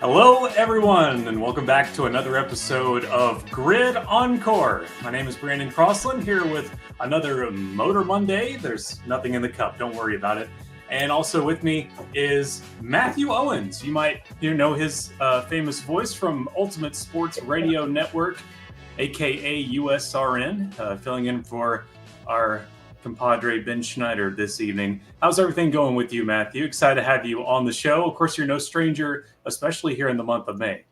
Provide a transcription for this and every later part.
Hello, everyone, and welcome back to another episode of Grid Encore. My name is Brenden Crossland, here with another Motor Monday. There's nothing in the cup, don't worry about it. And also with me is Matthew Owens. You might know his famous voice from Ultimate Sports Radio Network, aka USRN, filling in for our compadre Ben Schneider this evening. How's everything going with you, Matthew? Excited to have you on the show. Of course, you're no stranger, especially here in the month of May.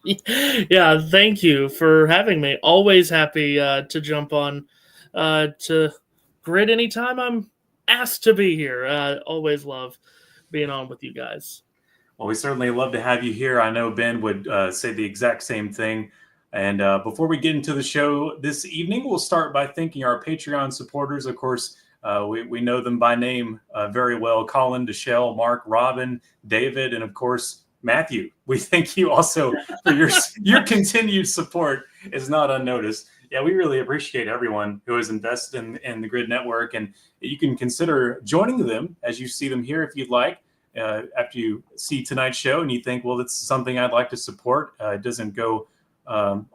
Yeah, thank you for having me. Always happy to jump on to Grid anytime I'm asked to be here. Always love being on with you guys. Well, we certainly love to have you here. I know Ben would say the exact same thing. And before we get into the show this evening, we'll start by thanking our Patreon supporters. Of course, we know them by name very well. Colin, Deshelle, Mark, Robin, David, and of course, Matthew. We thank you also for your continued support is not unnoticed. Yeah, we really appreciate everyone who has invested in the Grid Network. And you can consider joining them as you see them here if you'd like. After you see tonight's show and you think, well, it's something I'd like to support. It doesn't go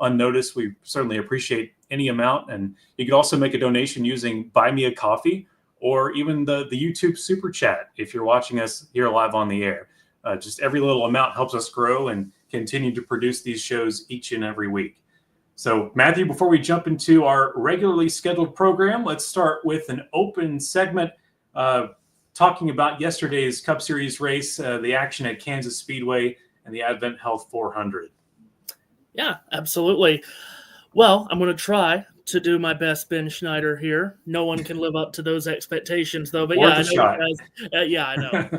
unnoticed. We certainly appreciate any amount, and you can also make a donation using Buy Me a Coffee or even the YouTube Super Chat if you're watching us here live on the air. Just every little amount helps us grow and continue to produce these shows each and every week. So, Matthew, before we jump into our regularly scheduled program, let's start with an open segment talking about yesterday's Cup Series race, the action at Kansas Speedway and the Advent Health 400. Yeah, absolutely. Well, I'm going to try to do my best, Ben Schneider here. No one can live up to those expectations, though. But Worth yeah, I know you guys. Yeah, I know.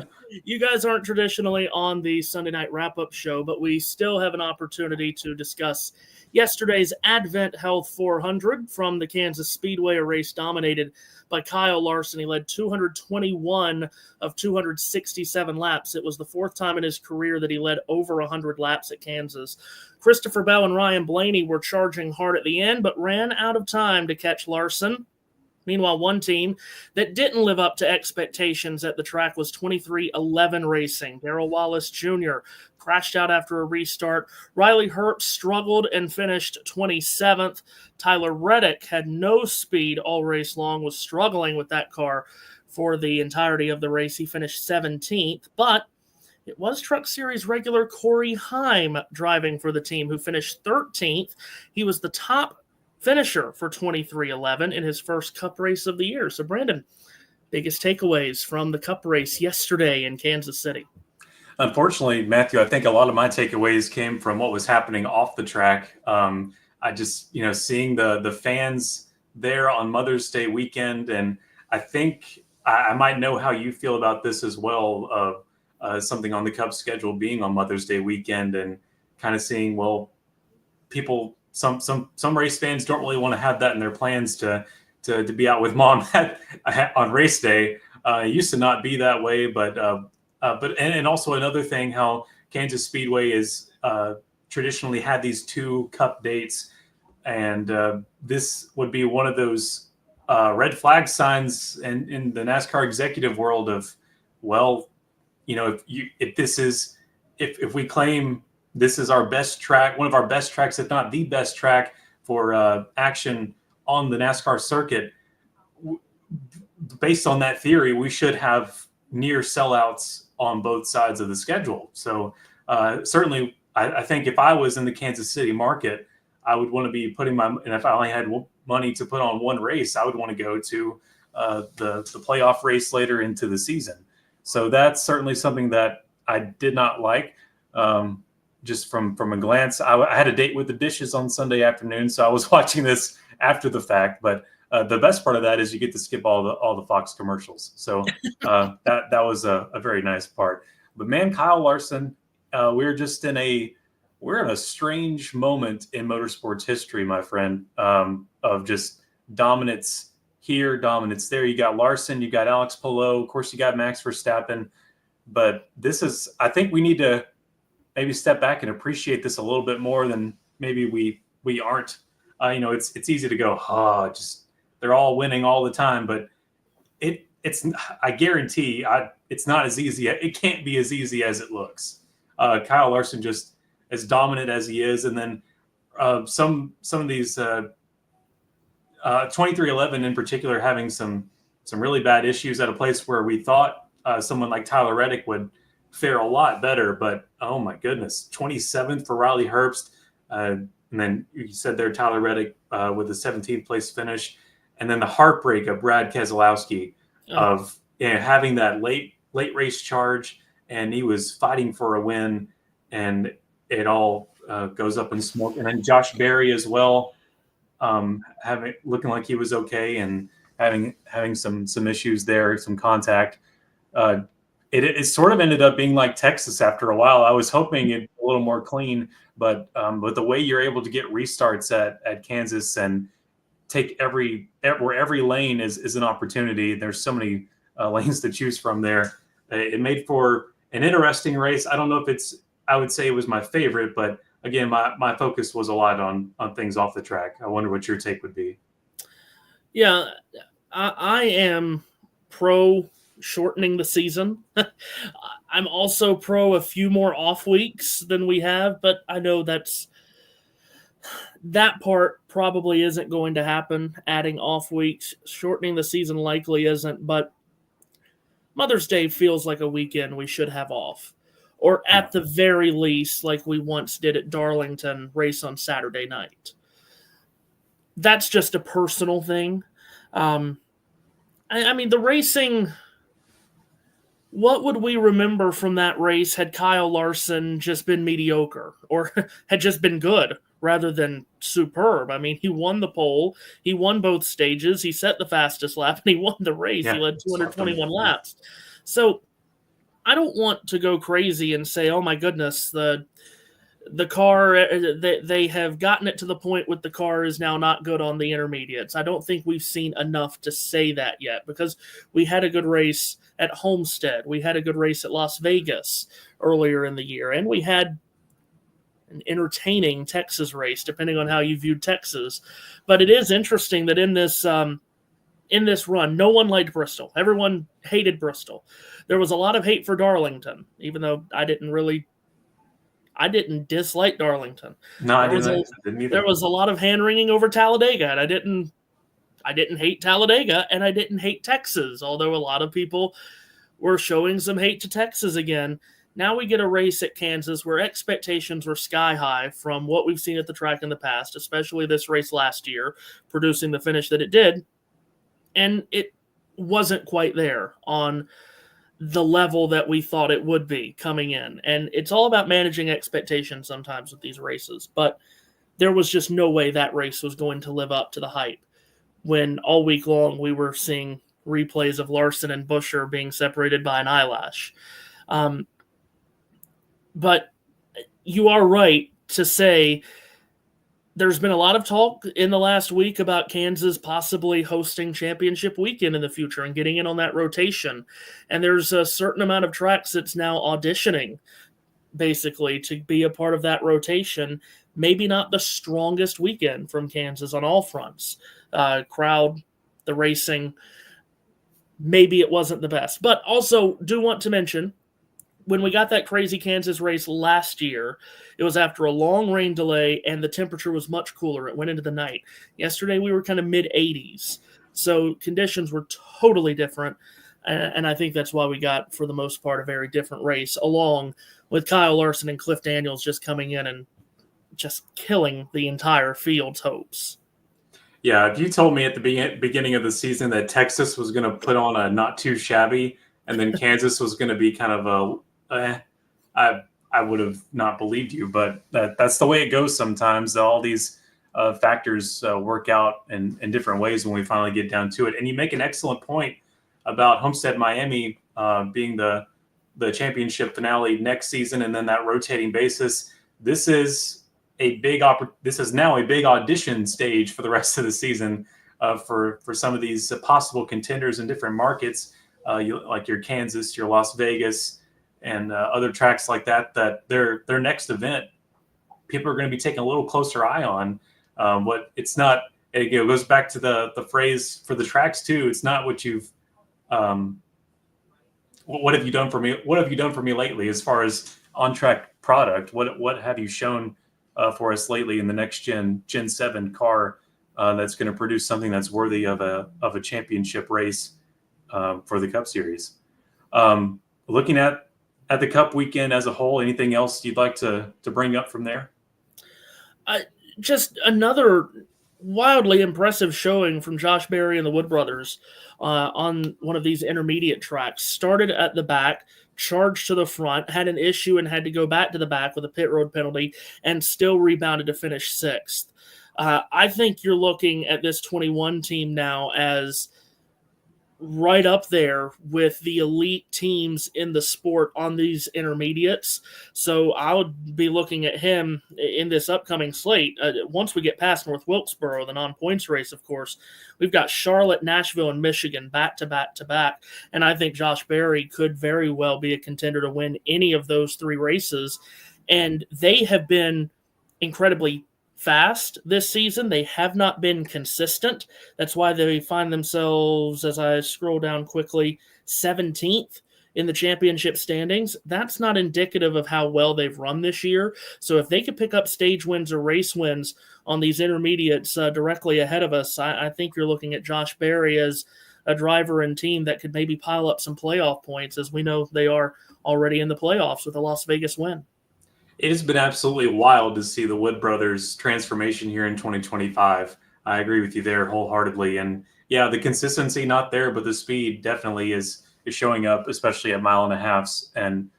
You guys aren't traditionally on the Sunday night wrap-up show, but we still have an opportunity to discuss yesterday's Advent Health 400 from the Kansas Speedway, a race dominated by Kyle Larson. He led 221 of 267 laps. It was the fourth time in his career that he led over 100 laps at Kansas. Christopher Bell and Ryan Blaney were charging hard at the end, but ran out of time to catch Larson. Meanwhile, one team that didn't live up to expectations at the track was 2311 Racing. Darrell Wallace Jr. crashed out after a restart. Riley Herbst struggled and finished 27th. Tyler Reddick had no speed all race long, was struggling with that car for the entirety of the race. He finished 17th, but it was Truck Series regular Corey Heim driving for the team, who finished 13th. He was the top finisher for 2311 in his first Cup race of the year. So, Brenden, biggest takeaways from the Cup race yesterday in Kansas City? Unfortunately, Matthew, I think a lot of my takeaways came from what was happening off the track. I just, seeing the fans there on Mother's Day weekend, and I think I might know how you feel about this as well, something on the Cup schedule being on Mother's Day weekend, and kind of seeing, well, people, some race fans don't really want to have that in their plans to be out with mom on race day. It used to not be that way, but also another thing, how Kansas Speedway is traditionally had these two Cup dates, and this would be one of those red flag signs in the NASCAR executive world of, well, if we claim this is our best track, one of our best tracks, if not the best track for action on the NASCAR circuit, based on that theory, we should have near sellouts on both sides of the schedule. So certainly, I think if I was in the Kansas City market, I would want to be and if I only had money to put on one race, I would want to go to the playoff race later into the season. So that's certainly something that I did not like. Just from a glance, I had a date with the dishes on Sunday afternoon, so I was watching this after the fact. But the best part of that is you get to skip all the Fox commercials. So that was a very nice part. But man, Kyle Larson, we're in a strange moment in motorsports history, my friend, of just dominance here, dominance there. You got Larson, you got Alex Palou, of course, you got Max Verstappen. But I think we need to maybe step back and appreciate this a little bit more than maybe we aren't. It's easy to go, just they're all winning all the time, but I guarantee it's not as easy. It can't be as easy as it looks. Kyle Larson just as dominant as he is, and then some of these 2311 in particular having some really bad issues at a place where we thought someone like Tyler Reddick would fare a lot better, but oh my goodness, 27th for Riley Herbst, and then you said there Tyler Reddick with a 17th place finish, and then the heartbreak of Brad Keselowski of having that late race charge, and he was fighting for a win, and it all goes up in smoke. And then Josh Berry as well, looking like he was okay and having some issues there, some contact. It sort of ended up being like Texas after a while. I was hoping it'd be a little more clean, but the way you're able to get restarts at Kansas and take where every lane is an opportunity. There's so many lanes to choose from there. It made for an interesting race. I don't know if I would say it was my favorite, but again, my focus was a lot on things off the track. I wonder what your take would be. Yeah, I am pro shortening the season. I'm also pro a few more off weeks than we have, but I know that part probably isn't going to happen, adding off weeks. Shortening the season likely isn't, but Mother's Day feels like a weekend we should have off. Or at the very least, like we once did at Darlington, race on Saturday night. That's just a personal thing. I mean, the racing, what would we remember from that race had Kyle Larson just been mediocre or had just been good rather than superb? I mean, he won the pole, he won both stages, he set the fastest lap, and he won the race. He led 221 laps. So I don't want to go crazy and say, oh my goodness, the car, they have gotten it to the point with the car is now not good on the intermediates. I don't think we've seen enough to say that yet, because we had a good race at Homestead. We had a good race at Las Vegas earlier in the year, and we had an entertaining Texas race, depending on how you viewed Texas. But it is interesting that in this run, no one liked Bristol. Everyone hated Bristol. There was a lot of hate for Darlington, even though I didn't dislike Darlington. No, I didn't either. There was a lot of hand-wringing over Talladega, and I didn't hate Talladega, and I didn't hate Texas, although a lot of people were showing some hate to Texas again. Now we get a race at Kansas where expectations were sky high from what we've seen at the track in the past, especially this race last year, producing the finish that it did. And it wasn't quite there on the level that we thought it would be coming in. And it's all about managing expectations sometimes with these races. But there was just no way that race was going to live up to the hype when all week long we were seeing replays of Larson and Buscher being separated by an eyelash. But you are right to say there's been a lot of talk in the last week about Kansas possibly hosting championship weekend in the future and getting in on that rotation. And there's a certain amount of tracks that's now auditioning, basically, to be a part of that rotation. Maybe not the strongest weekend from Kansas on all fronts. Crowd, the racing, maybe it wasn't the best. But also do want to mention, when we got that crazy Kansas race last year, it was after a long rain delay and the temperature was much cooler. It went into the night. Yesterday we were kind of mid-80s, so conditions were totally different, and I think that's why we got, for the most part, a very different race, along with Kyle Larson and Cliff Daniels just coming in and just killing the entire field's hopes. Yeah, if you told me at the beginning of the season that Texas was going to put on a not too shabby, and then Kansas was going to be kind of I would have not believed you, but that's the way it goes sometimes. All these factors work out in different ways when we finally get down to it. And you make an excellent point about Homestead Miami being the championship finale next season, and then that rotating basis. This is now a big audition stage for the rest of the season for some of these possible contenders in different markets, like your Kansas, your Las Vegas, and other tracks like that their next event, people are going to be taking a little closer eye on. It goes back to the phrase for the tracks too. It's not what you've what have you done for me lately as far as on track product. What have you shown for us lately in the next Gen 7 car that's going to produce something that's worthy of a championship race for the Cup Series? Looking at the Cup weekend as a whole, anything else you'd like to bring up from there? Just another wildly impressive showing from Josh Berry and the Wood Brothers on one of these intermediate tracks. Started at the back, charged to the front, had an issue and had to go back to the back with a pit road penalty, and still rebounded to finish sixth. I think you're looking at this 21 team now as right up there with the elite teams in the sport on these intermediates. So I would be looking at him in this upcoming slate. Once we get past North Wilkesboro, the non-points race, of course, we've got Charlotte, Nashville, and Michigan back to back to back. And I think Josh Berry could very well be a contender to win any of those three races. And they have been incredibly fast this season. They have not been consistent. That's why they find themselves, as I scroll down quickly, 17th in the championship standings. That's not indicative of how well they've run this year. So if they could pick up stage wins or race wins on these intermediates directly ahead of us, I think you're looking at Josh Berry as a driver and team that could maybe pile up some playoff points, as we know they are already in the playoffs with a Las Vegas win. It has been absolutely wild to see the Wood Brothers transformation here in 2025. I agree with you there wholeheartedly. And yeah, the consistency not there, but the speed definitely is showing up, especially at mile and a halves. And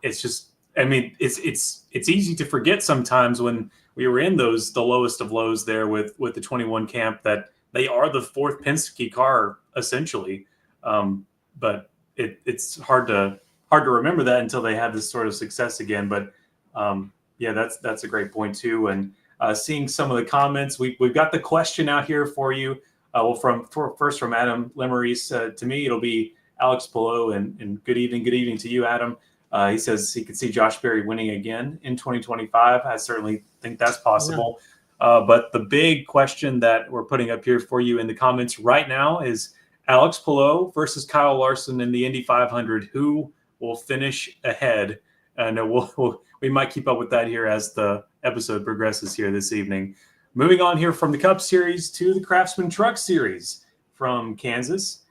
it's just, I mean, it's easy to forget sometimes when we were in the lowest of lows there with the 21 camp that they are the fourth Penske car essentially. But it's hard to remember that until they have this sort of success again. But yeah, that's a great point too. And seeing some of the comments, we've got the question out here for you. First from Adam Lemerise. To me, it'll be Alex Pillow, and good evening to you, Adam. He says he could see Josh Berry winning again in 2025. I certainly think that's possible. Yeah. But the big question that we're putting up here for you in the comments right now is Alex Pillow versus Kyle Larson in the Indy 500. Who will finish ahead? And we might keep up with that here as the episode progresses here this evening. Moving on here from the Cup Series to the Craftsman Truck Series from Kansas.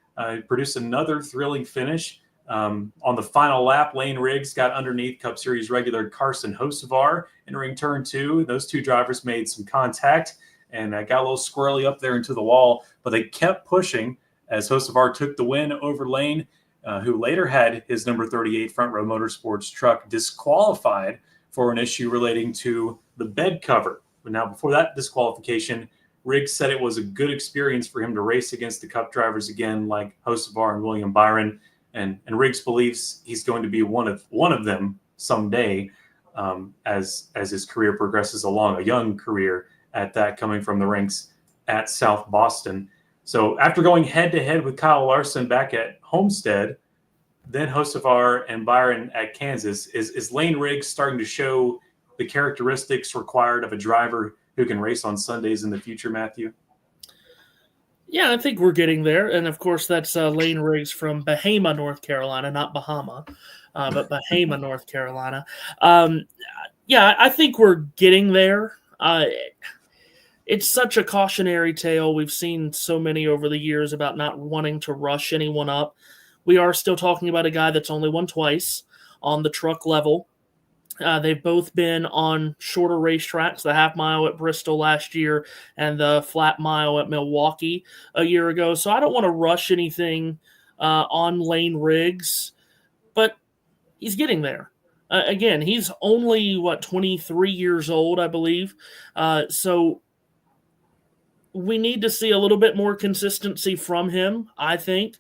Produced another thrilling finish. On the final lap, Layne Riggs got underneath Cup Series regular Carson Hocevar entering turn 2. Those two drivers made some contact and got a little squirrely up there into the wall, but they kept pushing as Hocevar took the win over Layne, who later had his number 38 Front Row Motorsports truck disqualified for an issue relating to the bed cover. But now, before that disqualification, Riggs said it was a good experience for him to race against the Cup drivers again, like Hocevar and William Byron. And Riggs believes he's going to be one of them someday, as his career progresses along, a young career at that, coming from the ranks at South Boston. So after going head-to-head with Kyle Larson back at Homestead, then Hocevar and Byron at Kansas, is Layne Riggs starting to show the characteristics required of a driver who can race on Sundays in the future, Matthew? Yeah, I think we're getting there. And, of course, that's Layne Riggs from Bahama, North Carolina, not Bahama, but Bahama, North Carolina. Yeah, I think we're getting there. It's such a cautionary tale. We've seen so many over the years about not wanting to rush anyone up. We are still talking about a guy that's only won twice on the truck level. They've both been on shorter racetracks, the half mile at Bristol last year and the flat mile at Milwaukee a year ago. So I don't want to rush anything on Layne Riggs, but he's getting there. Again, he's only, 23 years old, I believe. So we need to see a little bit more consistency from him, I think.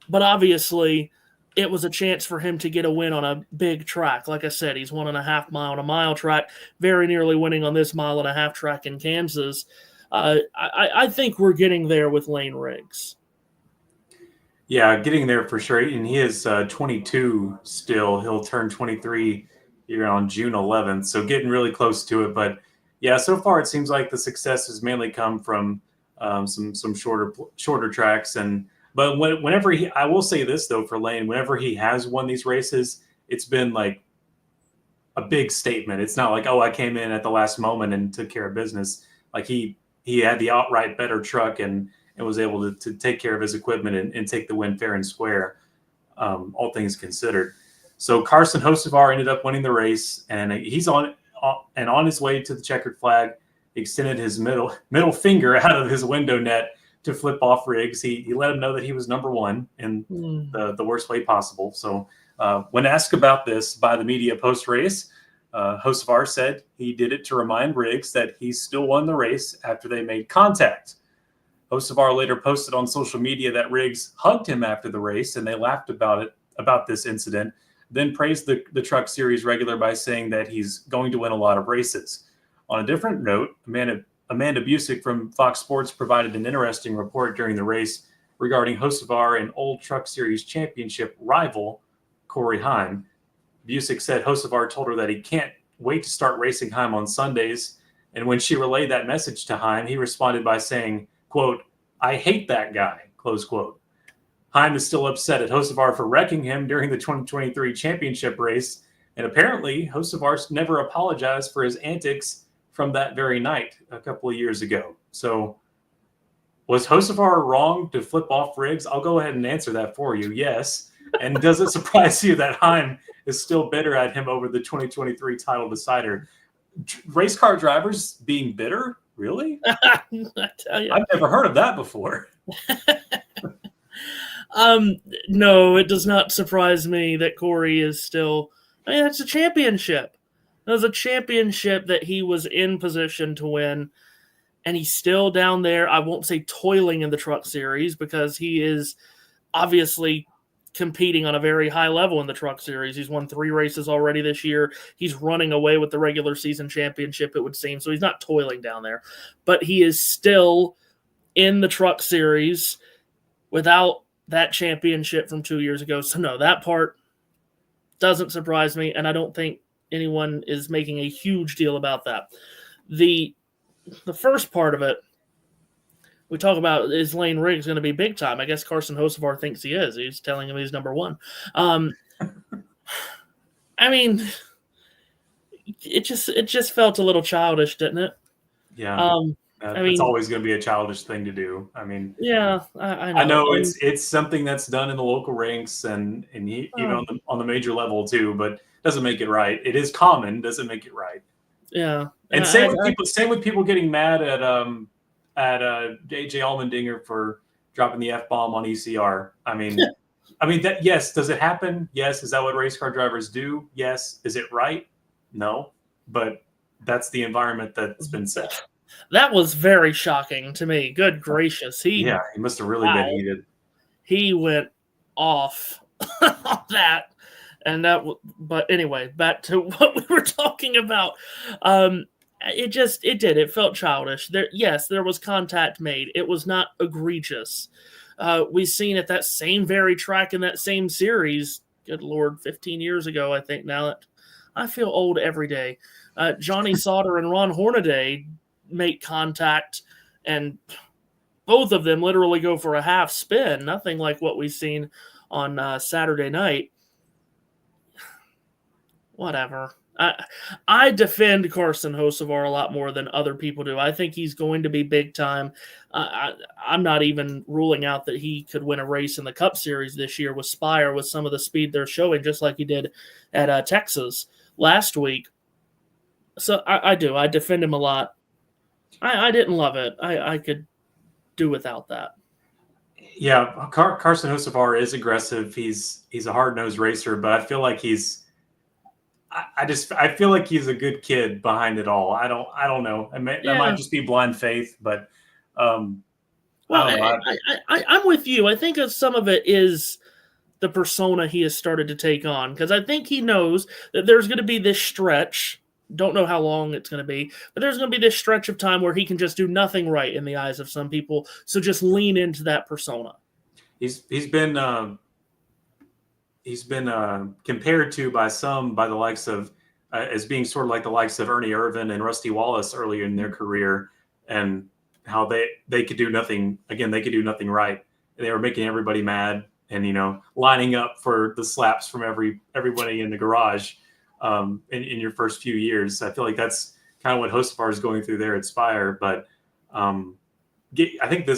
But obviously, it was a chance for him to get a win on a big track. Like I said, he's 1.5 mile on a mile track, very nearly winning on this 1.5 mile track in Kansas. I think we're getting there with Layne Riggs. Yeah, getting there for sure. And he is 22 still. He'll turn 23 here on June 11th. So getting really close to it. But yeah, so far it seems like the success has mainly come from some shorter tracks. But whenever I will say this though, for Layne, whenever he has won these races, it's been like a big statement. It's not like, oh, I came in at the last moment and took care of business. Like he had the outright better truck and was able to take care of his equipment and take the win fair and square, all things considered. So Carson Hocevar ended up winning the race, and he's on his way to the checkered flag. He extended his middle finger out of his window net to flip off Riggs. He let him know that he was number one in the worst way possible. So when asked about this by the media post-race, Hocevar said he did it to remind Riggs that he still won the race after they made contact. Hocevar later posted on social media that Riggs hugged him after the race, and they laughed about this incident, then praised the Truck Series regular by saying that he's going to win a lot of races. On a different note, Amanda Busick from Fox Sports provided an interesting report during the race regarding Hocevar and old Truck Series championship rival Corey Heim. Busick said Hocevar told her that he can't wait to start racing Heim on Sundays, and when she relayed that message to Heim, he responded by saying, quote, "I hate that guy," close quote. Heim is still upset at Hocevar for wrecking him during the 2023 championship race, and apparently Hocevar never apologized for his antics from that very night a couple of years ago. So was Hocevar wrong to flip off Riggs? I'll go ahead and answer that for you. Yes. And does it surprise you that Heim is still bitter at him over the 2023 title decider? Race car drivers being bitter? Really? I tell you. I've never heard of that before. No, it does not surprise me that Corey is still. I mean, that's a championship. That was a championship that he was in position to win, and he's still down there. I won't say toiling in the Truck Series because he is obviously competing on a very high level in the Truck Series. He's won 3 races already this year. He's running away with the regular season championship, it would seem. So he's not toiling down there. But he is still in the Truck Series without that championship from 2 years ago. So no, that part doesn't surprise me, and I don't think anyone is making a huge deal about that. The first part of it, we talk about, is Layne Riggs going to be big time? I guess Carson Hocevar thinks he is. He's telling him he's number one. I mean, it just felt a little childish, didn't it? Yeah. It's always going to be a childish thing to do. I mean, yeah, I know it's something that's done in the local ranks and even on the major level too, but doesn't make it right. It is common, doesn't make it right. Yeah, and same with people getting mad at AJ Allmendinger for dropping the F-bomb on ECR. I mean, that, yes, does it happen? Yes. Is that what race car drivers do? Yes. Is it right? No. But that's the environment that's been set. That was very shocking to me. Good gracious. He must have really been heated. He went off on that. But anyway, back to what we were talking about. It felt childish. There was contact made. It was not egregious. We seen at that same very track in that same series, good Lord, 15 years ago, I think now. That I feel old every day. Johnny Sauter and Ron Hornaday make contact, and both of them literally go for a half spin. Nothing like what we've seen on Saturday night. Whatever. I defend Carson Hocevar a lot more than other people do. I think he's going to be big time. I'm not even ruling out that he could win a race in the Cup Series this year with Spire with some of the speed they're showing, just like he did at Texas last week. So I do. I defend him a lot. I didn't love it. I could do without that. Yeah, Carson Hocevar is aggressive. He's a hard-nosed racer, but I feel like I feel like he's a good kid behind it all. I don't know. That might just be blind faith, but I'm with you. I think some of it is the persona he has started to take on, because I think he knows that there's going to be this stretch. Don't know how long it's going to be, but there's going to be this stretch of time where he can just do nothing right in the eyes of some people. So just lean into that persona. He's been compared to by the likes of as being sort of like the likes of Ernie Irvan and Rusty Wallace earlier in their career, and how they could do nothing. Again, they could do nothing right. They were making everybody mad and lining up for the slaps from everybody in the garage. in your first few years. I feel like that's kind of what Hocevar is going through there at Spire. But I think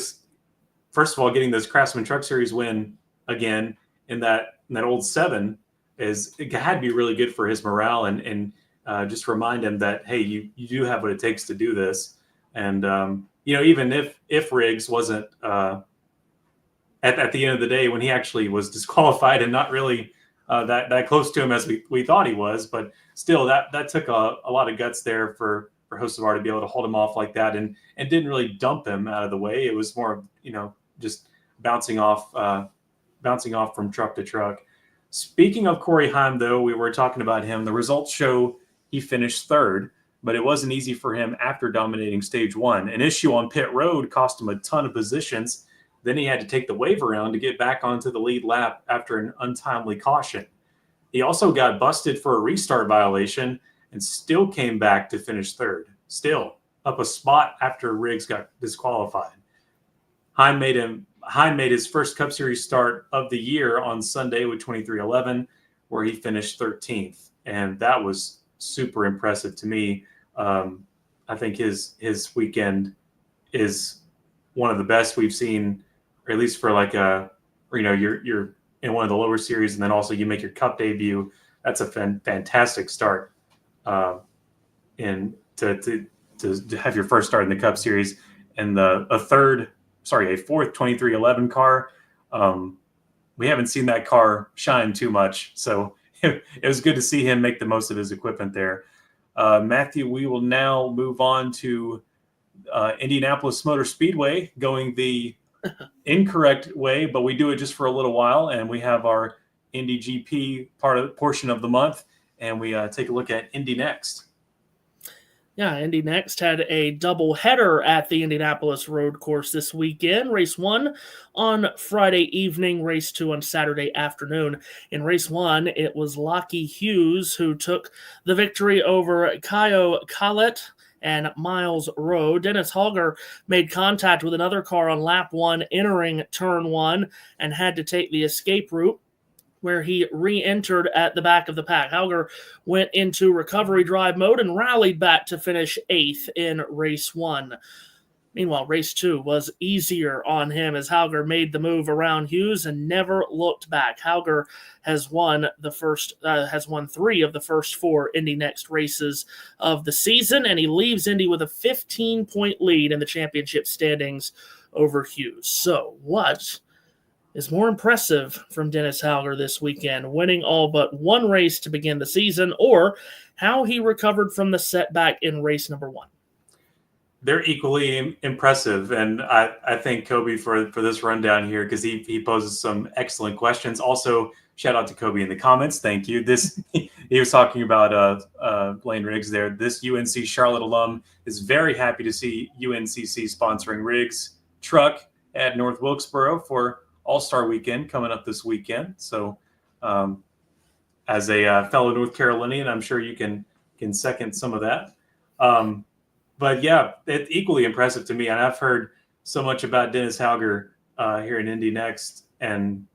first of all, getting this Craftsman Truck Series win again in that old 7 it had to be really good for his morale and just remind him that, hey, you do have what it takes to do this. And even if Riggs wasn't at the end of the day, when he actually was disqualified and not really that close to him as we thought he was, but still that took a lot of guts there for Hocevar to be able to hold him off like that and didn't really dump him out of the way. It was more just bouncing off from truck to truck. Speaking of Corey Heim, though, we were talking about him. The results show he finished 3rd, but it wasn't easy for him after dominating stage 1. An issue on pit road cost him a ton of positions. Then he had to take the wave around to get back onto the lead lap after an untimely caution. He also got busted for a restart violation and still came back to finish 3rd, still up a spot after Riggs got disqualified. Heim made his first Cup Series start of the year on Sunday with 23:11, where he finished 13th, and that was super impressive to me. I think his weekend is one of the best we've seen, or at least for you're in one of the lower series, and then also you make your Cup debut. That's a fantastic start, and to have your first start in the Cup Series and a fourth 2311 car. We haven't seen that car shine too much, so it was good to see him make the most of his equipment there. Matthew, we will now move on to Indianapolis Motor Speedway, going the incorrect way, but we do it just for a little while, and we have our Indy GP portion of the month, and we take a look at Indy Next. Yeah, Indy Next had a doubleheader at the Indianapolis road course this weekend. Race 1 on Friday evening, race 2 on Saturday afternoon. In race 1, it was Lochie Hughes who took the victory over Kyle Collett and Miles Rowe. Dennis Hauger made contact with another car on lap 1 entering turn 1 and had to take the escape route, where he re-entered at the back of the pack. Hauger went into recovery drive mode and rallied back to finish 8th in race 1. Meanwhile, race 2 was easier on him as Hauger made the move around Hughes and never looked back. Hauger has won 3 of the first 4 Indy Next races of the season, and he leaves Indy with a 15-point lead in the championship standings over Hughes. So, what is more impressive from Dennis Hauger this weekend, winning all but 1 race to begin the season, or how he recovered from the setback in race number 1? They're equally impressive, and I thank Kobe for this rundown here, because he poses some excellent questions. Also, shout out to Kobe in the comments. Thank you. He was talking about Layne Riggs there. This UNC Charlotte alum is very happy to see UNCC sponsoring Riggs truck at North Wilkesboro for All-Star Weekend coming up this weekend. So as a fellow North Carolinian, I'm sure you can second some of that. But yeah, it's equally impressive to me. And I've heard so much about Dennis Hauger here in Indy Next. And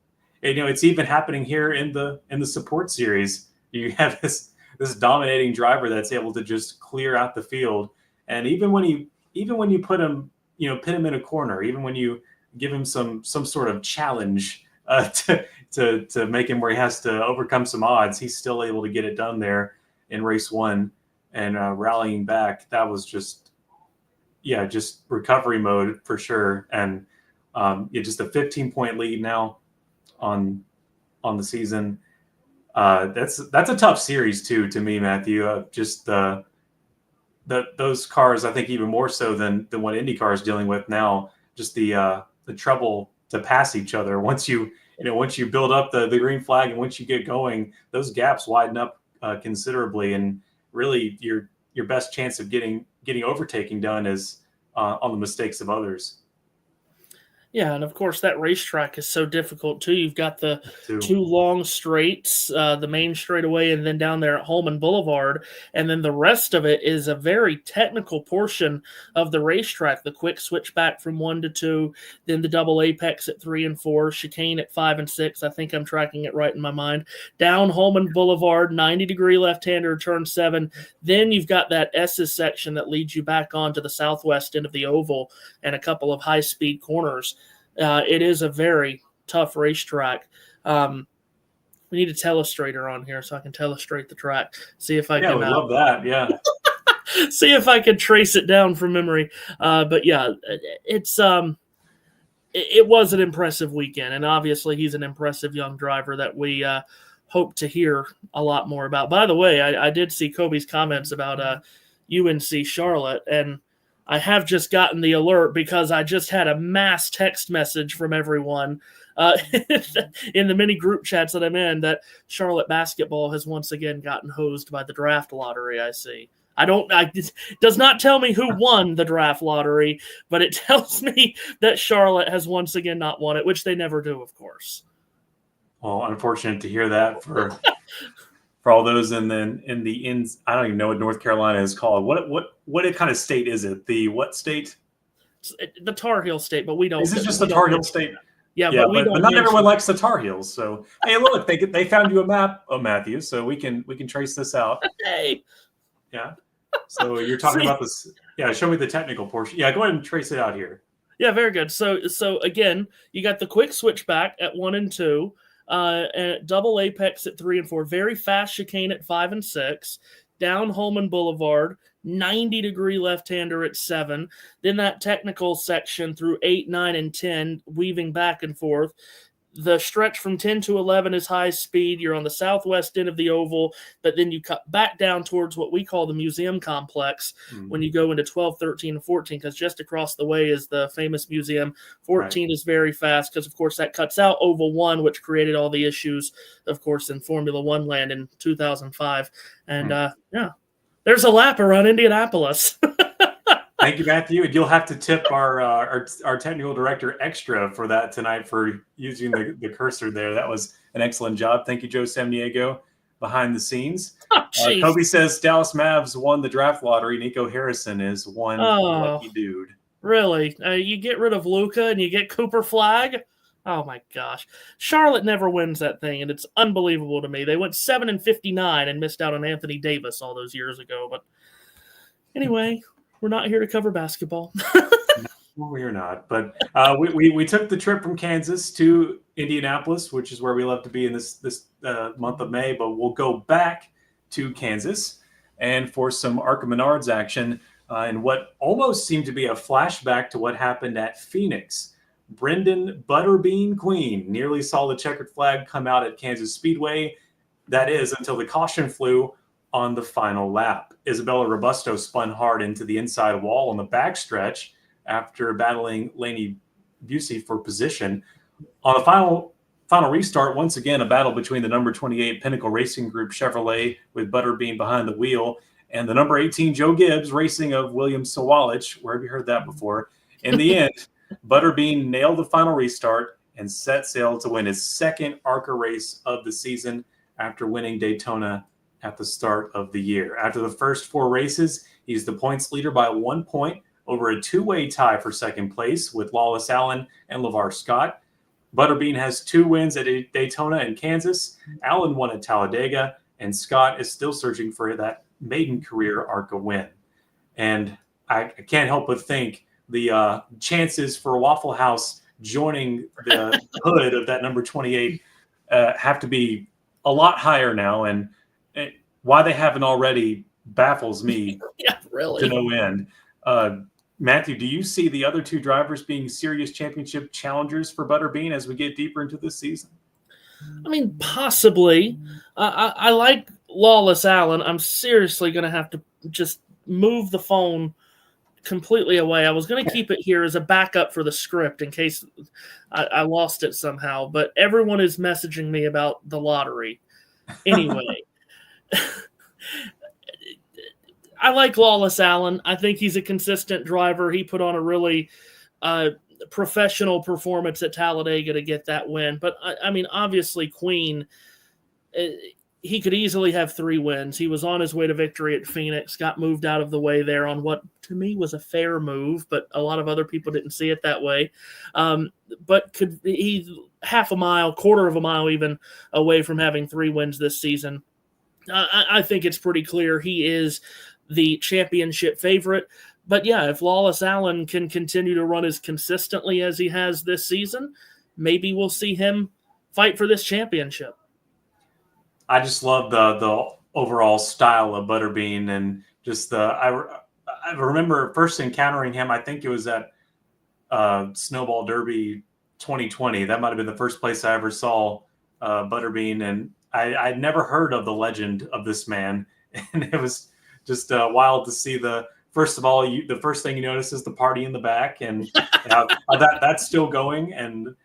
it's even happening here in the support series. You have this dominating driver that's able to just clear out the field. And even when you put him, pin him in a corner, even when you give him some sort of challenge to make him where he has to overcome some odds, he's still able to get it done there in race 1 and rallying back. That was just recovery mode for sure. And just a 15-point lead now on the season. That's a tough series too, to me, Matthew. Just those cars, I think even more so than what IndyCar is dealing with now. Just the trouble to pass each other once you build up the green flag, and once you get going, those gaps widen up considerably, and really your best chance of getting overtaking done is on the mistakes of others. Yeah, and of course that racetrack is so difficult too. You've got the too. two long straights, the main straightaway, and then down there at Holman Boulevard, and then the rest of it is a very technical portion of the racetrack. The quick switchback from 1 to 2, then the double apex at 3 and 4, chicane at 5 and 6. I think I'm tracking it right in my mind. Down Holman Boulevard, 90-degree left-hander, turn 7. Then you've got that S's section that leads you back onto the southwest end of the oval and a couple of high-speed corners. It is a very tough racetrack. We need a telestrator on here so I can telestrate the track. See if I Yeah, can. we love that. Yeah. See if I can trace it down from memory. But yeah, it was an impressive weekend, and obviously he's an impressive young driver that we hope to hear a lot more about. By the way, I did see Kobe's comments about UNC Charlotte, and I have just gotten the alert because I just had a mass text message from everyone in the many group chats that I'm in that Charlotte basketball has once again gotten hosed by the draft lottery. I see. It does not tell me who won the draft lottery, but it tells me that Charlotte has once again not won it, which they never do, of course. Well, unfortunate to hear that for all those I don't even know what North Carolina is called. What kind of state is it? The what state? The Tar Heel state, but we don't. Is it just the Tar Heel state? Yeah, but not everyone likes the Tar Heels. So hey, look, they found you a map, Matthew, so we can trace this out. Hey. Yeah. So you're talking about this. Yeah, show me the technical portion. Yeah, go ahead and trace it out here. Yeah, very good. So again, you got the quick switchback at 1 and 2. And double apex at 3 and 4, very fast chicane at 5 and 6, down Holman Boulevard, 90-degree left-hander at 7, then that technical section through 8, 9, and 10, weaving back and forth. The stretch from 10 to 11 is high speed. You're on the southwest end of the oval, but then you cut back down towards what we call the museum complex when you go into 12, 13, and 14, because just across the way is the famous museum. 14 is very fast because, of course, that cuts out Oval 1, which created all the issues, of course, in Formula One land in 2005. And, there's a lap around Indianapolis. Thank you, Matthew. And you'll have to tip our technical director extra for that tonight for using the cursor there. That was an excellent job. Thank you, Joe Samniego, behind the scenes. Kobe says Dallas Mavs won the draft lottery. Nico Harrison is one lucky dude. Really? You get rid of Luka and you get Cooper Flag? Oh, my gosh. Charlotte never wins that thing, and it's unbelievable to me. They went 7-59 and missed out on Anthony Davis all those years ago. But anyway, we're not here to cover basketball. No, we're not. But we took the trip from Kansas to Indianapolis, which is where we love to be in this month of May. But we'll go back to Kansas and for some ARCA Menards action in what almost seemed to be a flashback to what happened at Phoenix. Brenden Butterbean Queen nearly saw the checkered flag come out at Kansas Speedway. That is until the caution flew on the final lap. Isabella Robusto spun hard into the inside wall on the backstretch after battling Layne Riggs for position. On the final restart, once again, a battle between the number 28 Pinnacle Racing Group Chevrolet with Butterbean behind the wheel and the number 18 Joe Gibbs Racing of William Sawalich. Where have you heard that before? In the end, Butterbean nailed the final restart and set sail to win his second ARCA race of the season after winning Daytona at the start of the year. After the first 4 races, he's the points leader by 1 point over a two-way tie for second place with Lawless Allen and Lavar Scott. Butterbean has 2 wins at Daytona and Kansas. Allen won at Talladega, and Scott is still searching for that maiden career ARCA win. And I can't help but think the chances for Waffle House joining the hood of that number 28 have to be a lot higher now. And why they haven't already baffles me to no end. Matthew, do you see the other 2 drivers being serious championship challengers for Butterbean as we get deeper into this season? I mean, possibly. I like Lawless Allen. I'm seriously going to have to just move the phone completely away. I was going to keep it here as a backup for the script in case I lost it somehow, but everyone is messaging me about the lottery. Anyway, I like Lawless Allen. I think he's a consistent driver. He put on a really professional performance at Talladega to get that win. But I mean, obviously Queen, he could easily have 3 wins. He was on his way to victory at Phoenix, got moved out of the way there on what to me was a fair move, but a lot of other people didn't see it that way. But he's half a mile, quarter of a mile even away from having 3 wins this season. I think it's pretty clear he is the championship favorite. But yeah, if Lawless Allen can continue to run as consistently as he has this season, maybe we'll see him fight for this championship. I just love the overall style of Butterbean, and just I remember first encountering him. I think it was at Snowball Derby 2020. That might have been the first place I ever saw Butterbean, and I'd never heard of the legend of this man, and it was just wild to see first of all, the first thing you notice is the party in the back, and that's still going, and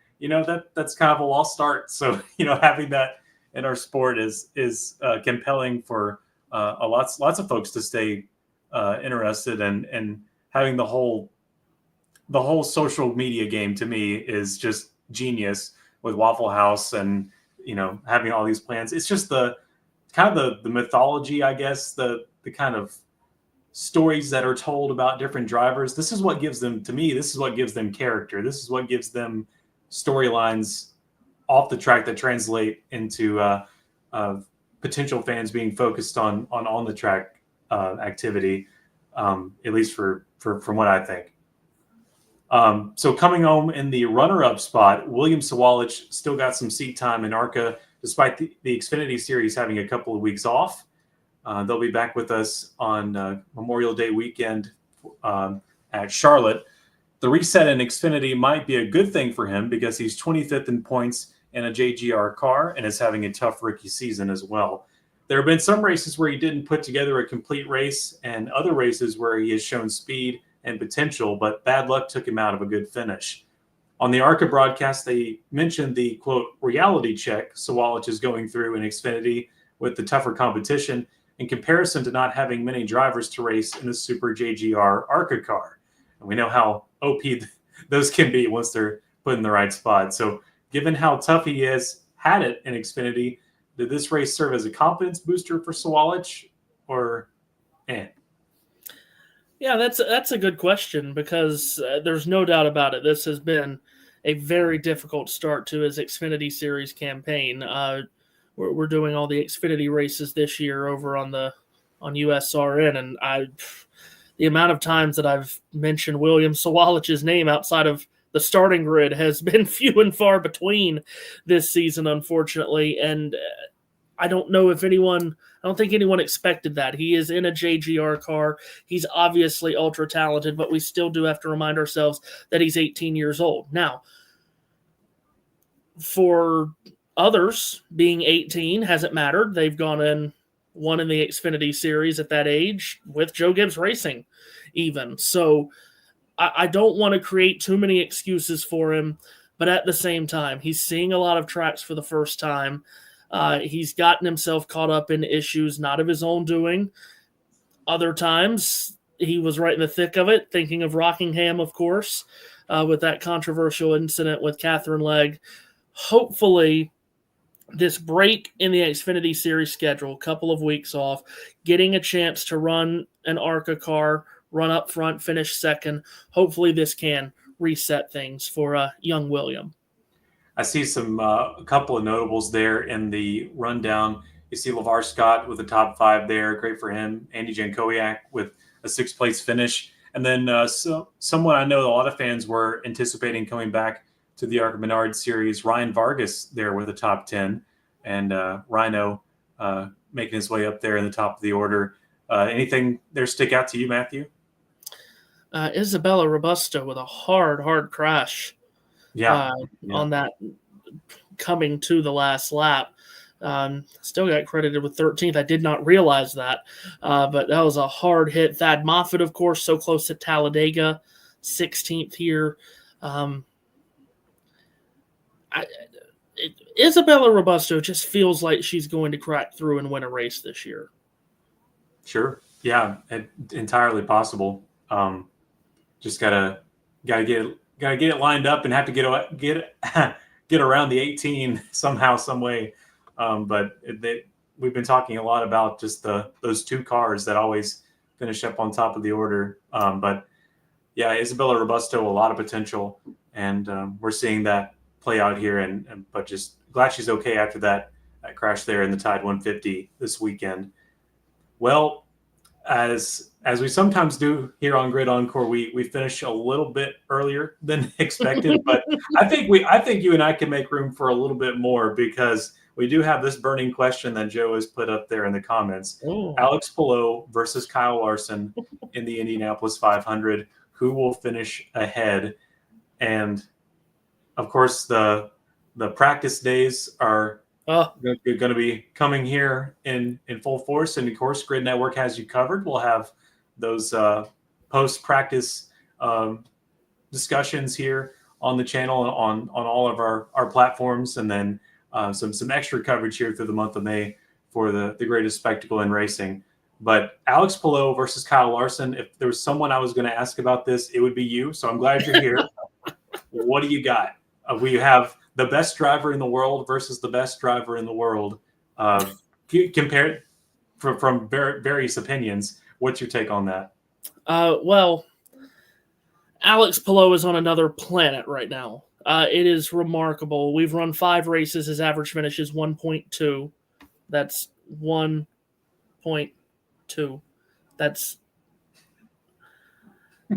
that's kind of a lost art. So having that in our sport is compelling for lots of folks to stay interested, and having the whole social media game to me is just genius with Waffle House, and having all these plans. It's just the kind of the mythology, I guess, the kind of stories that are told about different drivers. This is what gives them, to me, this is what gives them character. This is what gives them storylines off the track that translate into potential fans being focused on the track activity, at least from what I think. So coming home in the runner-up spot, William Sawalich still got some seat time in ARCA, despite the Xfinity Series having a couple of weeks off. They'll be back with us on Memorial Day weekend at Charlotte. The reset in Xfinity might be a good thing for him because he's 25th in points in a JGR car and is having a tough rookie season as well. There have been some races where he didn't put together a complete race, and other races where he has shown speed and potential, but bad luck took him out of a good finish. On the ARCA broadcast, they mentioned the, quote, reality check Sawalich is going through in Xfinity with the tougher competition in comparison to not having many drivers to race in the Super JGR ARCA car. And we know how OP those can be once they're put in the right spot. So given how tough he has had it in Xfinity, did this race serve as a confidence booster for Sawalich, or Yeah, that's a good question, because there's no doubt about it. This has been a very difficult start to his Xfinity Series campaign. We're doing all the Xfinity races this year over on USRN, and the amount of times that I've mentioned William Sawalich's name outside of the starting grid has been few and far between this season, unfortunately. And I don't think anyone expected that. He is in a JGR car. He's obviously ultra talented, but we still do have to remind ourselves that he's 18 years old. Now, for others, being 18 hasn't mattered. They've gone and won in the Xfinity Series at that age with Joe Gibbs Racing even. So I don't want to create too many excuses for him, but at the same time, he's seeing a lot of tracks for the first time. He's gotten himself caught up in issues not of his own doing. Other times, he was right in the thick of it, thinking of Rockingham, of course, with that controversial incident with Catherine Legg. Hopefully, this break in the Xfinity Series schedule, a couple of weeks off, getting a chance to run an ARCA car, run up front, finish second, hopefully this can reset things for young William. I see a couple of notables there in the rundown. You see Lavar Scott with the top 5 there. Great for him. Andy Jankowiak with a 6th place finish. And then someone I know a lot of fans were anticipating coming back to the ARCA Menard Series, Ryan Vargas there with the top 10. And Rhino making his way up there in the top of the order. Anything there stick out to you, Matthew? Isabella Robusto with a hard crash. On that coming to the last lap. Still got credited with 13th. I did not realize that, but that was a hard hit. Thad Moffitt, of course, so close to Talladega, 16th here. Isabella Robusto just feels like she's going to crack through and win a race this year. Sure. Yeah, entirely possible. Just gotta get to get it lined up and have to get around the 18 somehow, some way. But we've been talking a lot about just those two cars that always finish up on top of the order. But yeah, Isabella Robusto, a lot of potential, and we're seeing that play out here. But just glad she's okay after that crash there in the Tide 150 this weekend. Well, as we sometimes do here on Grid Encore, we finish a little bit earlier than expected, but I think you and I can make room for a little bit more, because we do have this burning question that Joe has put up there in the comments. Oh. Alex Palou versus Kyle Larson in the Indianapolis 500. Who will finish ahead? And of course, the practice days are going to be coming here in full force, and of course, Grid Network has you covered. We'll have those post-practice discussions here on the channel, on all of our platforms, and then some extra coverage here through the month of May for the greatest spectacle in racing. But Alex Palou versus Kyle Larson, if there was someone I was going to ask about this, it would be you. So I'm glad you're here. What do you got? We have the best driver in the world versus the best driver in the world, compared from various opinions. What's your take on that? Well, Alex Palou is on another planet right now. It is remarkable. We've run 5 races. His average finish is 1.2. That's 1.2. That's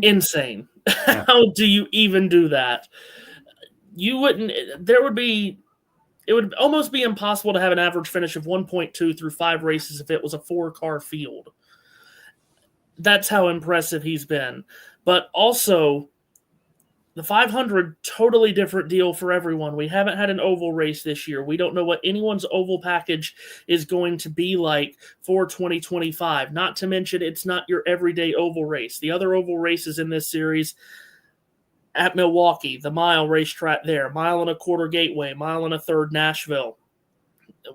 insane. Yeah. How do you even do that? You wouldn't. It would almost be impossible to have an average finish of 1.2 through 5 races if it was a 4-car field. That's how impressive he's been. But also, the 500, totally different deal for everyone. We haven't had an oval race this year. We don't know what anyone's oval package is going to be like for 2025. Not to mention, it's not your everyday oval race. The other oval races in this series, at Milwaukee, the mile racetrack there, 1.25 mile Gateway, 1.25 mile Nashville.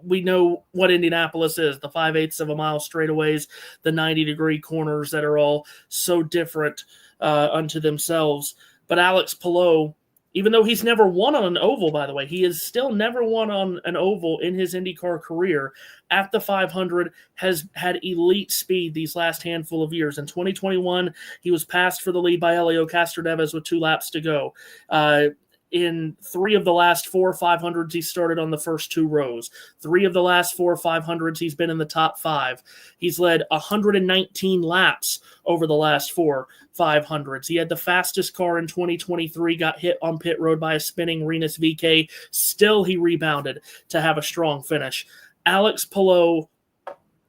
We know what Indianapolis is, the 5/8 of a mile straightaways, the 90-degree corners that are all so different unto themselves. But Alex Palou, even though he's never won on an oval, by the way, he has still never won on an oval in his IndyCar career. At the 500, has had elite speed these last handful of years. In 2021, he was passed for the lead by Helio Castroneves with 2 laps to go. In 3 of the last 4 500s, he started on the first 2 rows. 3 of the last 4 500s, he's been in the top 5. He's led 119 laps over the last 4 500s. He had the fastest car in 2023, got hit on pit road by a spinning Renus VK. Still, he rebounded to have a strong finish. Alex Palou,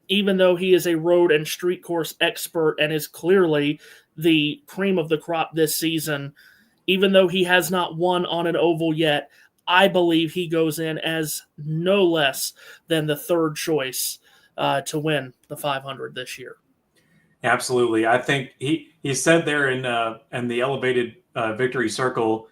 even though he is a road and street course expert and is clearly the cream of the crop this season, even though he has not won on an oval yet, I believe he goes in as no less than the 3rd choice to win the 500 this year. Absolutely. I think he said there in the elevated victory circle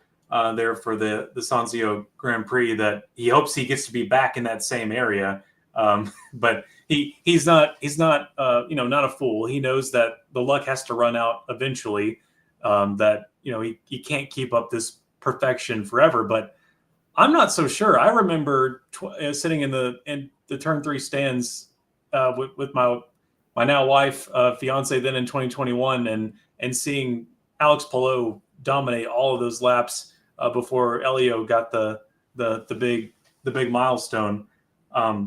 there for the Sanzio Grand Prix that he hopes he gets to be back in that same area. But he's not not a fool. He knows that the luck has to run out eventually. That he can't keep up this perfection forever. But I'm not so sure. I remember sitting in the turn 3 stands with my now wife, fiance, then in 2021, and seeing Alex Palou dominate all of those laps before Elio got the big milestone. I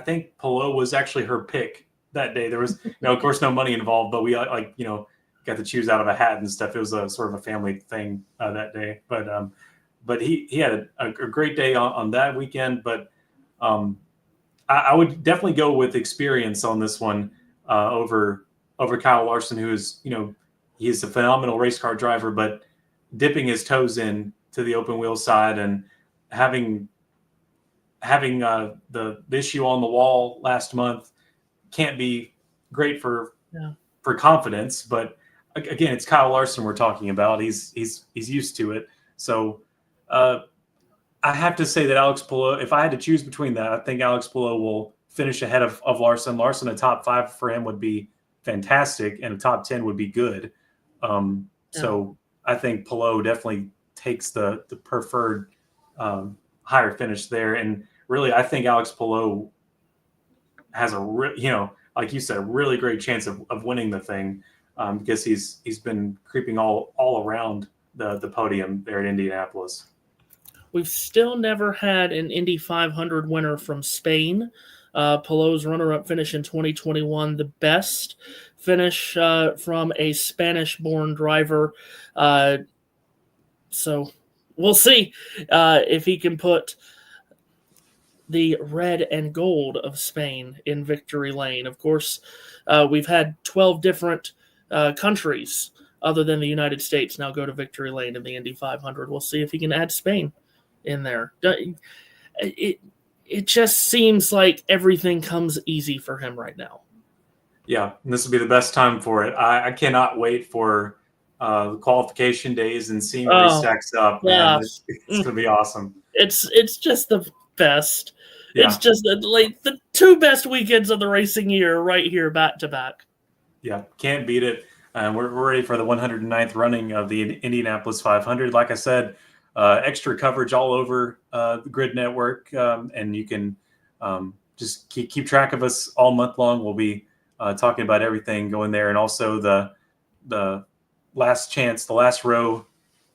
think Palou was actually her pick that day. There was, of course, no money involved, but we got to choose out of a hat and stuff. It was a sort of a family thing that day. But he had a great day on that weekend. But I would definitely go with experience on this one over Kyle Larson, who is, he is a phenomenal race car driver, but dipping his toes in to the open wheel side and having the issue on the wall last month can't be great for confidence. But again, it's Kyle Larson we're talking about. He's used to it. So I have to say that Alex Palou, if I had to choose between that, I think Alex Palou will finish ahead of Larson. Larson, a top 5 for him would be fantastic, and a top 10 would be good. So I think Palou definitely takes the preferred higher finish there. And really, I think Alex Palou has like you said, a really great chance of winning the thing because he's been creeping all around the podium there at Indianapolis. We've still never had an Indy 500 winner from Spain. Palou's runner-up finish in 2021, the best finish from a Spanish-born driver. So we'll see if he can put the red and gold of Spain in victory lane. Of course, we've had 12 different countries other than the United States now go to victory lane in the Indy 500. We'll see if he can add Spain in there. It just seems like everything comes easy for him right now. Yeah, and this will be the best time for it. I cannot wait for the qualification days and seeing where he stacks up. Man, it's going to be awesome. It's just the best. Yeah. It's just like the two best weekends of the racing year right here back to back. Yeah, can't beat it. We're ready for the 109th running of the Indianapolis 500. Like I said, extra coverage all over the Grid Network, and you can just keep track of us all month long. We'll be talking about everything going there, and also the last chance, the last row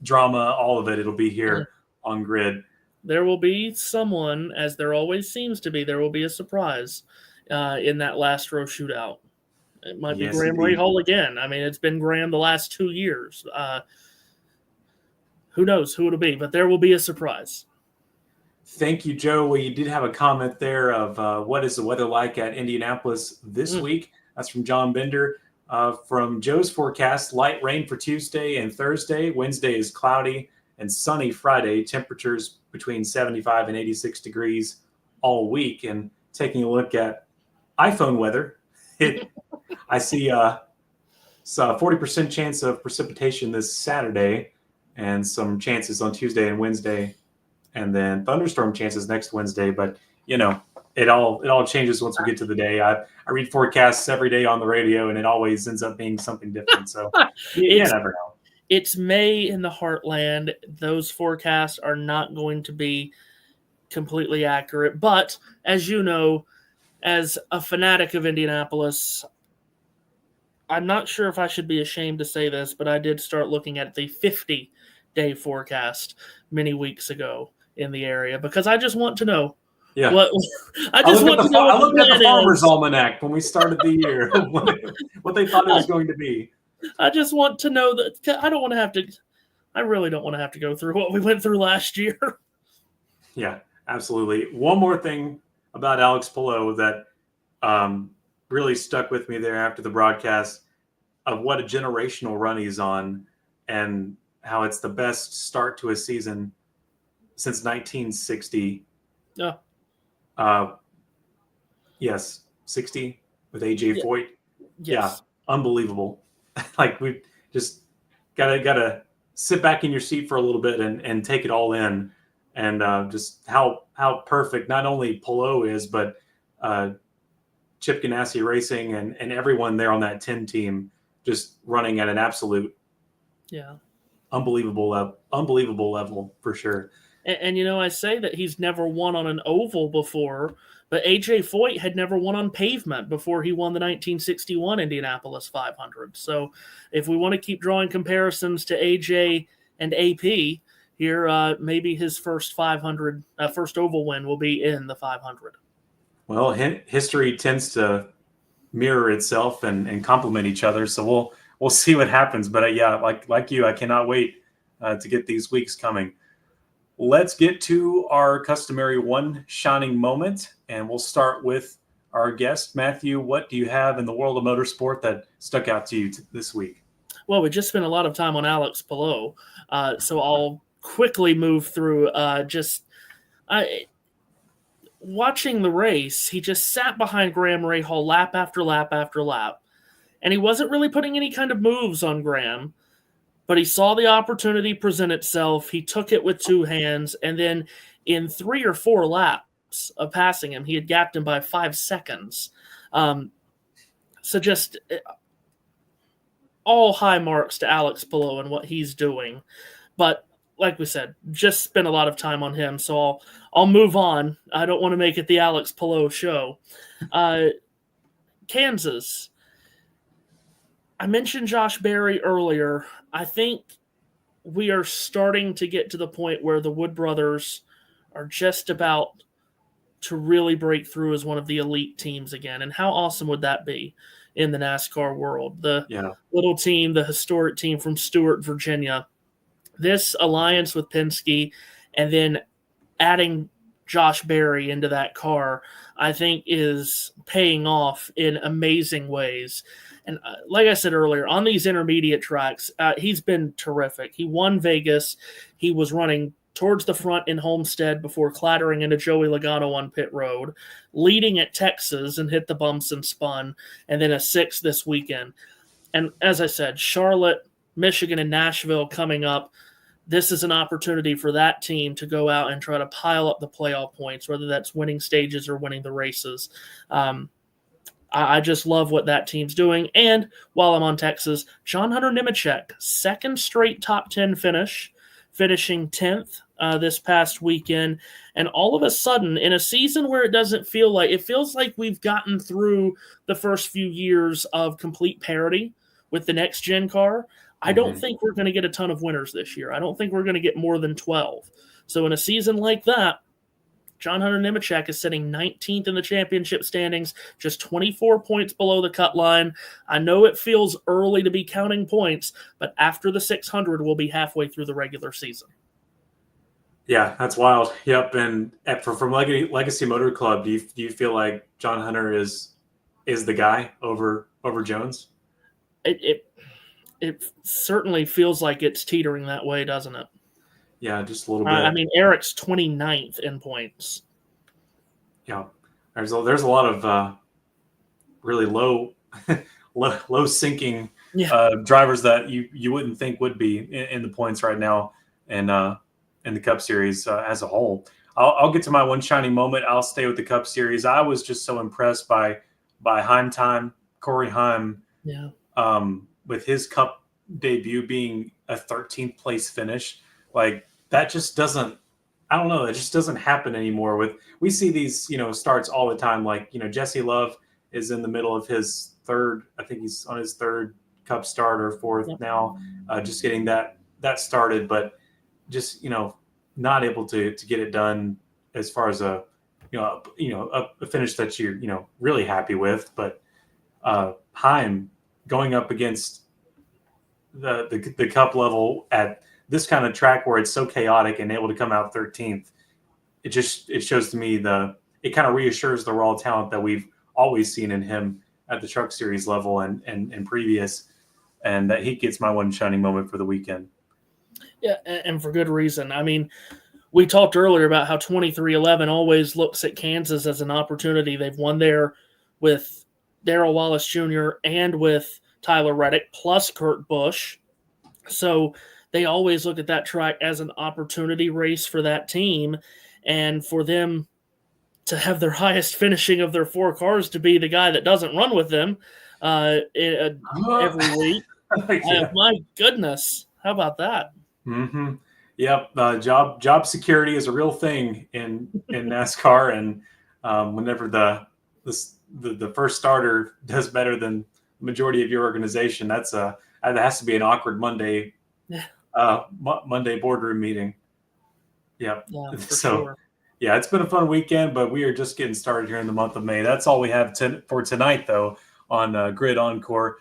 drama, all of it. It'll be here on Grid. There will be someone, as there always seems to be, there will be a surprise in that last row shootout. It might be Graham Rahal again. I mean, it's been Graham the last 2 years. Who knows who it'll be, but there will be a surprise. Thank you, Joe. Well, you did have a comment there of what is the weather like at Indianapolis this week. That's from John Bender. From Joe's forecast, light rain for Tuesday and Thursday. Wednesday is cloudy and sunny Friday. Temperatures between 75 and 86 degrees all week. And taking a look at iPhone weather, I see a 40% chance of precipitation this Saturday and some chances on Tuesday and Wednesday, and then thunderstorm chances next Wednesday. But, it all changes once we get to the day. I read forecasts every day on the radio, and it always ends up being something different. So you never know. It's May in the heartland. Those forecasts are not going to be completely accurate. But as you know, as a fanatic of Indianapolis, I'm not sure if I should be ashamed to say this, but I did start looking at the 50-day forecast many weeks ago in the area because I just want to know. Yeah. I looked at the Farmer's Almanac when we started the year, what they thought it was going to be. I just want to know that I really don't want to have to go through what we went through last year. Yeah, absolutely. One more thing about Alex Palou that really stuck with me there after the broadcast of what a generational run he's on and how it's the best start to a season since 1960. Yeah. Yes, 60 with AJ Foyt. Yes. Yeah, unbelievable. Like we just gotta sit back in your seat for a little bit and take it all in, and just how perfect not only Palou is, but Chip Ganassi Racing and everyone there on that 10 team just running at an absolute unbelievable level for sure. And I say that he's never won on an oval before, but AJ Foyt had never won on pavement before he won the 1961 Indianapolis 500. So if we want to keep drawing comparisons to AJ and AP here, maybe his first oval win will be in the 500. Well, history tends to mirror itself and complement each other. So we'll see what happens. But like you, I cannot wait to get these weeks coming. Let's get to our customary one shining moment, and we'll start with our guest. Matthew, what do you have in the world of motorsport that stuck out to you this week? Well, we just spent a lot of time on Alex Palou, so I'll quickly move through watching the race. He just sat behind Graham Rahal lap after lap after lap, and he wasn't really putting any kind of moves on Graham. But he saw the opportunity present itself. He took it with two hands. And then in 3 or 4 laps of passing him, he had gapped him by 5 seconds. So just all high marks to Alex Palou and what he's doing. But like we said, just spent a lot of time on him, so I'll move on. I don't want to make it the Alex Palou show. Kansas. I mentioned Josh Berry earlier. I think we are starting to get to the point where the Wood brothers are just about to really break through as one of the elite teams again. And how awesome would that be in the NASCAR world? The little team, the historic team from Stewart, Virginia. This alliance with Penske and then adding Josh Berry into that car, I think is paying off in amazing ways. And like I said earlier, on these intermediate tracks, he's been terrific. He won Vegas. He was running towards the front in Homestead before clattering into Joey Logano on pit road, leading at Texas and hit the bumps and spun, and then a 6th this weekend. And as I said, Charlotte, Michigan, and Nashville coming up. This is an opportunity for that team to go out and try to pile up the playoff points, whether that's winning stages or winning the races. I just love what that team's doing. And while I'm on Texas, John Hunter Nemechek, second straight top 10 finish, finishing 10th this past weekend. And all of a sudden, in a season where it feels like we've gotten through the first few years of complete parity with the next gen car, I don't think we're going to get a ton of winners this year. I don't think we're going to get more than 12. So in a season like that, John Hunter Nemechek is sitting 19th in the championship standings, just 24 points below the cut line. I know it feels early to be counting points, but after the 600, we'll be halfway through the regular season. Yeah, that's wild. Yep. And from Legacy Motor Club, do you feel like John Hunter is the guy over Jones? It certainly feels like it's teetering that way, doesn't it? Yeah, just a little bit. I mean, Eric's 29th in points. Yeah, there's a lot of really low sinking drivers that you wouldn't think would be in the points right now, and in the Cup Series as a whole. I'll get to my one shining moment. I'll stay with the Cup Series. I was just so impressed by Heim time, Corey Heim. Yeah. With his Cup debut being a 13th place finish, like that just doesn't. I don't know. It just doesn't happen anymore. We see these starts all the time. Like Jesse Love is in the middle of his third. I think he's on his third Cup start or fourth now, just getting that started, but just not able to get it done as far as a finish that you're really happy with. But Heim going up against the Cup level at this kind of track where it's so chaotic and able to come out 13th, it shows to me it kind of reassures the raw talent that we've always seen in him at the Truck Series level and previous, and that he gets my one shining moment for the weekend. Yeah, and for good reason. I mean, we talked earlier about how 2311 always looks at Kansas as an opportunity. They've won there with Darrell Wallace Jr. and with Tyler Reddick plus Kurt Busch. So they always look at that track as an opportunity race for that team, and for them to have their highest finishing of their 4 cars to be the guy that doesn't run with them every week. Yeah. My goodness, how about that? Mm-hmm. Yep. Job security is a real thing in NASCAR, and whenever the first starter does better than the majority of your organization, that has to be an awkward Monday. Monday boardroom meeting. Yep. Yeah, so sure. Yeah, it's been a fun weekend, but we are just getting started here in the month of May. That's all we have for tonight, though, on Grid Encore.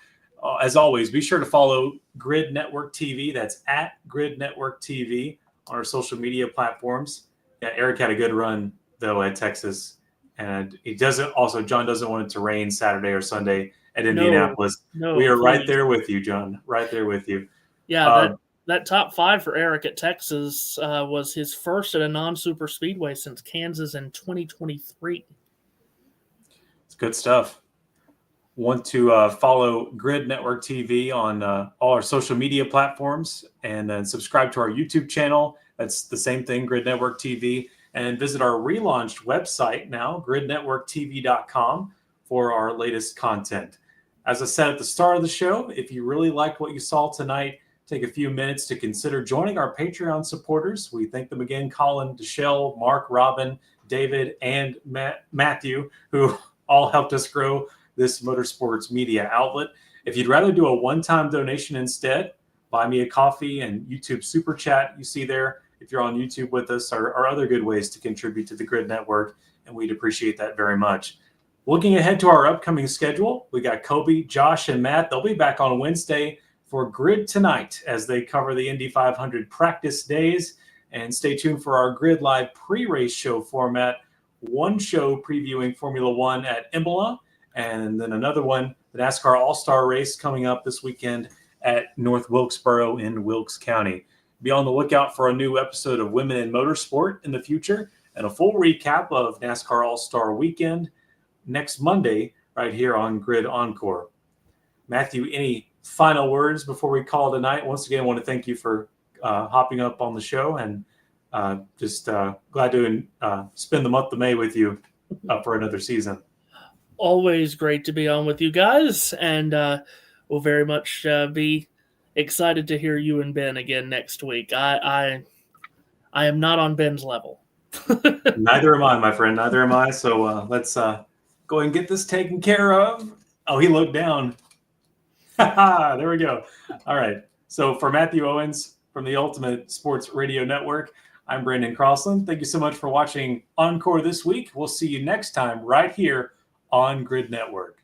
As always, be sure to follow Grid Network TV. That's at Grid Network TV on our social media platforms. Yeah, Eric had a good run, though, at Texas. And John doesn't want it to rain Saturday or Sunday at Indianapolis. No, we are please. right there with you, John. Right there with you. Yeah, that top 5 for Eric at Texas was his first at a non-super speedway since Kansas in 2023. It's good stuff. Want to follow Grid Network TV on all our social media platforms, and then subscribe to our YouTube channel. That's the same thing, Grid Network TV. And visit our relaunched website now, gridnetworktv.com, for our latest content. As I said at the start of the show, if you really liked what you saw tonight, take a few minutes to consider joining our Patreon supporters. We thank them again, Colin, Deshelle, Mark, Robin, David, and Matthew, who all helped us grow this motorsports media outlet. If you'd rather do a one-time donation instead, buy me a coffee and YouTube Super Chat you see there if you're on YouTube with us are other good ways to contribute to the Grid Network, and we'd appreciate that very much. Looking ahead to our upcoming schedule, we got Kobe, Josh, and Matt. They'll be back on Wednesday for Grid Tonight as they cover the Indy 500 practice days. And stay tuned for our Grid Live pre-race show format. One show previewing Formula One at Imola, and then another one, the NASCAR All-Star Race coming up this weekend at North Wilkesboro in Wilkes County. Be on the lookout for a new episode of Women in Motorsport in the future and a full recap of NASCAR All-Star Weekend next Monday right here on Grid Encore. Matthew, any final words before we call tonight? Once again, I want to thank you for hopping up on the show, and just glad to spend the month of May with you for another season. Always great to be on with you guys, and we'll very much be excited to hear you and Ben again next week. I am not on Ben's level. Neither am I, my friend. Neither am I. So let's go and get this taken care of. Oh, he looked down. There we go. All right. So for Matthew Owens from the Ultimate Sports Radio Network, I'm Brenden Crossland. Thank you so much for watching Encore this week. We'll see you next time right here on Grid Network.